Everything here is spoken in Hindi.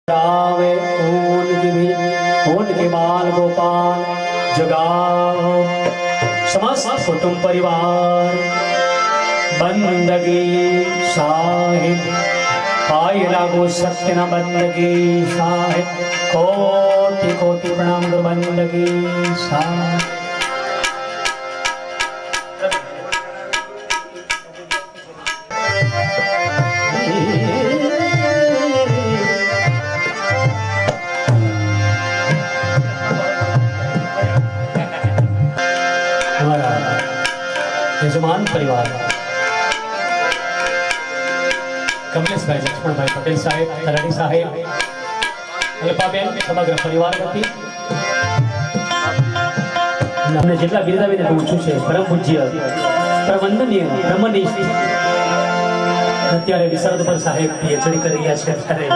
रावे उनके बाल गोपाल जगाओ समस्त कुटुंब परिवार बंदगी साहिब पाई लागो सत्य न बंदगी साहिब कोटि कोटि प्रणाम गुरु बंदगी साहिब। यजमान परिवार कमलेश भाई लक्ष्मण भाई पटेल साहेब तलाटी साहेब अल्पाबेन समग्र परिवार वती हमने જેટલા બિરદાવીને પૂછ્યું છે પરમ પૂજ્ય પ્રવંદનીય બ્રહ્મનિષ્ઠ અત્યારે વિશારદ પર સાહેબ પીએચડી કરી રહ્યા છે ત્યારે